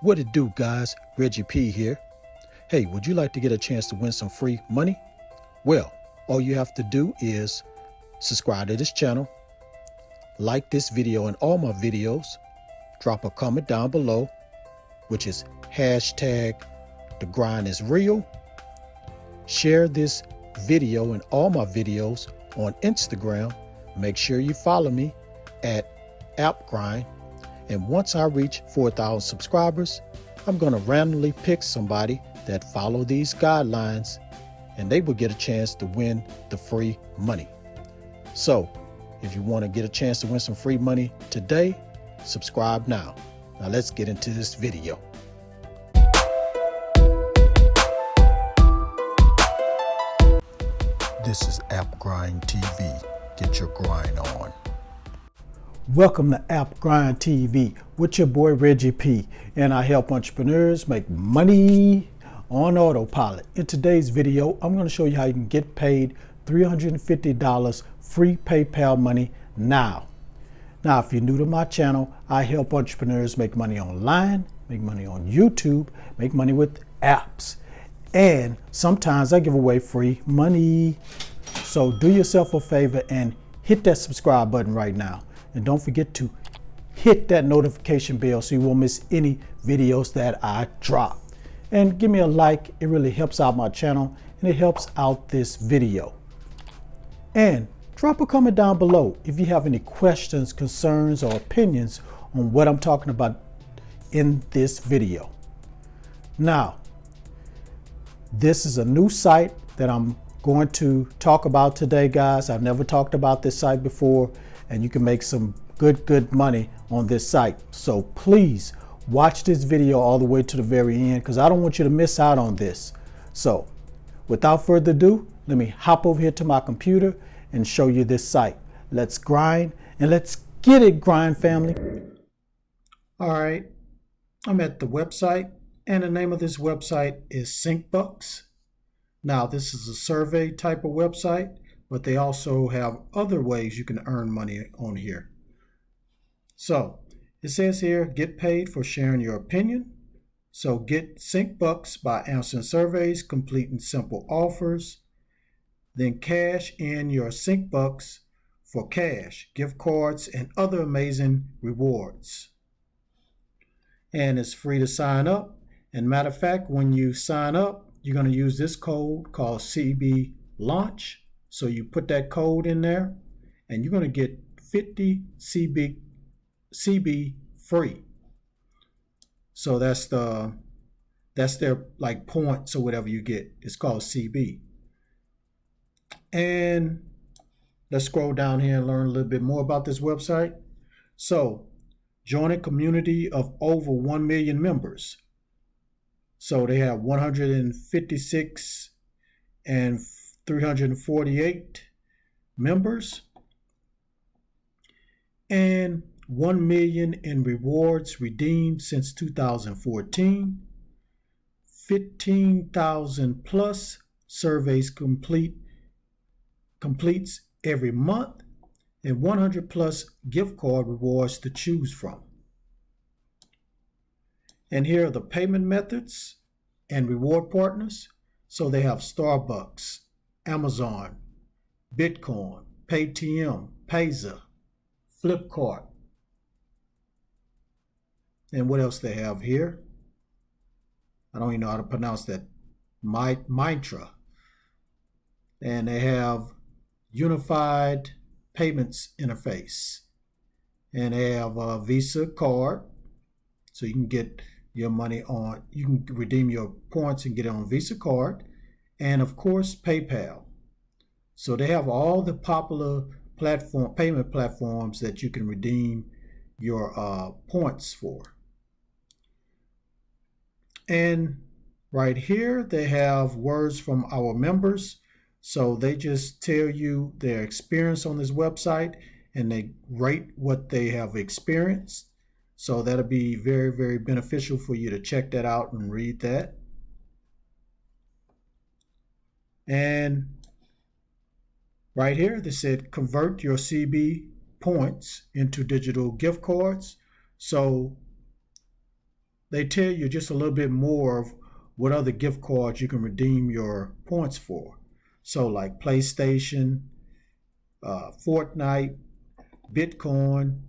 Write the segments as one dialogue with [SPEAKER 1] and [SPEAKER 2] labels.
[SPEAKER 1] What it do, guys? Reggie P here. Hey, would you like to get a chance to win some free money? Well, all you have to do is subscribe to this channel, like this video and all my videos, drop a comment down below, which is hashtag the grind is real. Share this video and all my videos on Instagram. Make sure you follow me at appgrind. And once I reach 4,000 subscribers, I'm going to randomly pick somebody that follow these guidelines and they will get a chance to win the free money. So if you want to get a chance to win some free money today, subscribe now. Now let's get into this video. This is App Grind TV. Get your grind on. Welcome to App Grind TV with your boy Reggie P, and I help entrepreneurs make money on autopilot. In today's video, I'm going to show you how you can get paid $350 free PayPal money now. Now, if you're new to my channel, I help entrepreneurs make money online, make money on YouTube, make money with apps, and sometimes I give away free money. So do yourself a favor and hit that subscribe button right now. And don't forget to hit that notification bell so you won't miss any videos that I drop. And give me a like, it really helps out my channel and it helps out this video. And drop a comment down below if you have any questions, concerns, or opinions on what I'm talking about in this video. Now, this is a new site that I'm going to talk about today, guys. I've never talked about this site before, and you can make some good money on this site. So please watch this video all the way to the very end because I don't want you to miss out on this. So without further ado, let me hop over here to my computer and show you this site. Let's grind and let's get it, grind family. All right, I'm at the website and the name of this website is SyncBucks. Now this is a survey type of website, but they also have other ways you can earn money on here. So it says here, get paid for sharing your opinion. So get SyncBucks by answering surveys, completing simple offers, then cash in your SyncBucks for cash, gift cards, and other amazing rewards. And it's free to sign up. And matter of fact, when you sign up, you're going to use this code called CB Launch. So you put that code in there and you're going to get 50 CB free. So that's their like points or whatever you get. It's called CB. And let's scroll down here and learn a little bit more about this website. So join a community of over 1 million members. So they have 156 and 348 members and 1 million in rewards redeemed since 2014, 15,000 plus surveys completes every month, and 100 plus gift card rewards to choose from. And here are the payment methods and reward partners. So they have Starbucks, Amazon, Bitcoin, Paytm, Payza, Flipkart. And what else they have here? I don't even know how to pronounce that. Mitra. And they have Unified Payments Interface. And they have a Visa card. So you can get your money on, you can redeem your points and get it on Visa card. And of course, PayPal. So they have all the popular payment platforms that you can redeem your points for. And right here, they have words from our members. So they just tell you their experience on this website and they rate what they have experienced. So that'll be very beneficial for you to check that out and read that. And right here, they said convert your CB points into digital gift cards. So they tell you just a little bit more of what other gift cards you can redeem your points for. So like PlayStation, Fortnite, Bitcoin,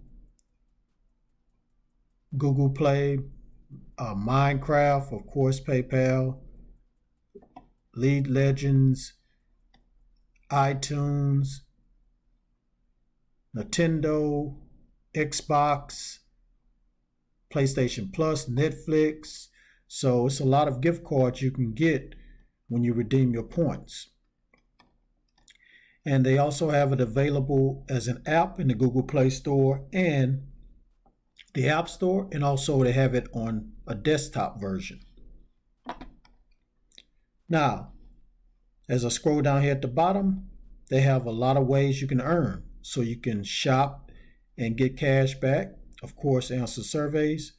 [SPEAKER 1] Google Play, Minecraft, of course, PayPal, League Legends, iTunes, Nintendo, Xbox, PlayStation Plus, Netflix. So it's a lot of gift cards you can get when you redeem your points. And they also have it available as an app in the Google Play Store and the App Store, and also they have it on a desktop version. Now, as I scroll down here at the bottom, they have a lot of ways you can earn. So you can shop and get cash back, of course, answer surveys,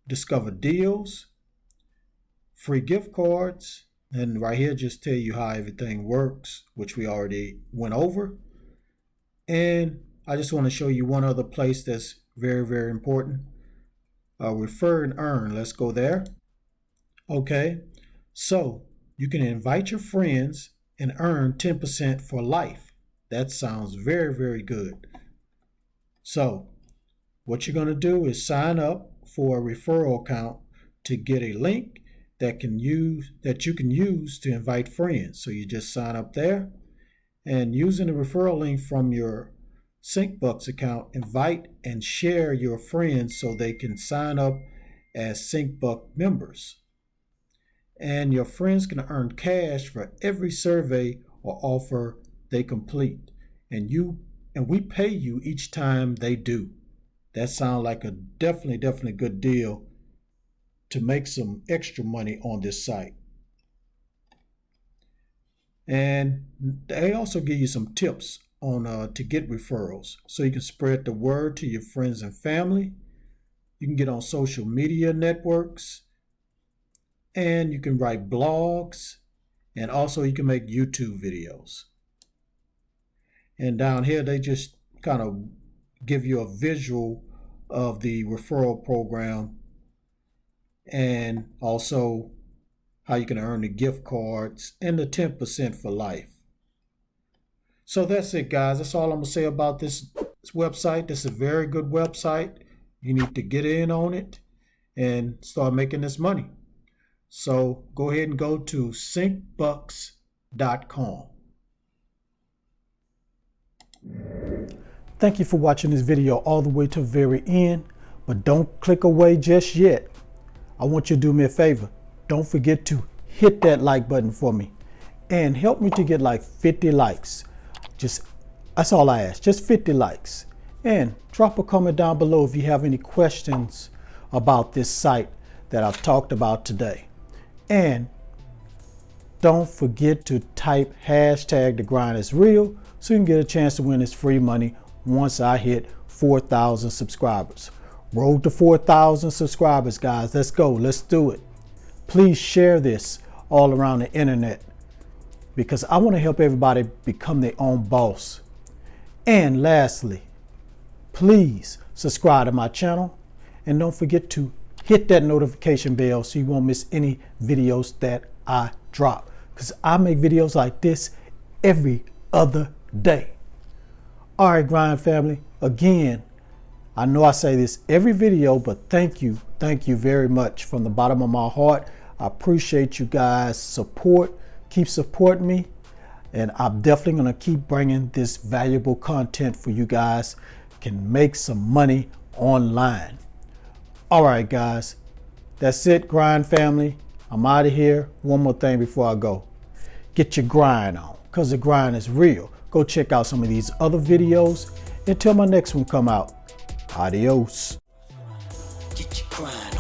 [SPEAKER 1] discover deals, free gift cards, and right here just tell you how everything works, which we already went over. And I just want to show you one other place that's very, very important. Refer and earn. Let's go there. Okay, so you can invite your friends and earn 10% for life. That sounds very, very good. So what you're going to do is sign up for a referral account to get a link that you can use to invite friends. So you just sign up there, and using the referral link from your SyncBucks account, invite and share your friends so they can sign up as SyncBuck members. And your friends can earn cash for every survey or offer they complete, and we pay you each time they do. That sounds like a definitely good deal to make some extra money on this site. And they also give you some tips on to get referrals, so you can spread the word to your friends and family. You can get on social media networks, and you can write blogs, and also you can make YouTube videos. And down here they just kind of give you a visual of the referral program, and also how you can earn the gift cards and the 10% for life. So that's it, guys. That's all I'm going to say about this website. This is a very good website. You need to get in on it and start making this money. So go ahead and go to syncbucks.com. Thank you for watching this video all the way to the very end, but don't click away just yet. I want you to do me a favor. Don't forget to hit that like button for me and help me to get like 50 likes. That's all I ask, just 50 likes. And drop a comment down below if you have any questions about this site that I've talked about today. And don't forget to type hashtag the grind is real so you can get a chance to win this free money once I hit 4,000 subscribers. Road to 4,000 subscribers, guys. Let's go. Let's do it. Please share this all around the internet, because I want to help everybody become their own boss. And lastly, please subscribe to my channel, and don't forget to hit that notification bell so you won't miss any videos that I drop, because I make videos like this every other day. All right, Grind family, again, I know I say this every video, but thank you very much from the bottom of my heart. I appreciate you guys' support. Keep supporting me, and I'm definitely going to keep bringing this valuable content for you guys can make some money online. All right, guys, that's it, Grind family. I'm out of here. One more thing before I go. Get your grind on, because the grind is real. Go check out some of these other videos until my next one come out. Adios. Get your grind.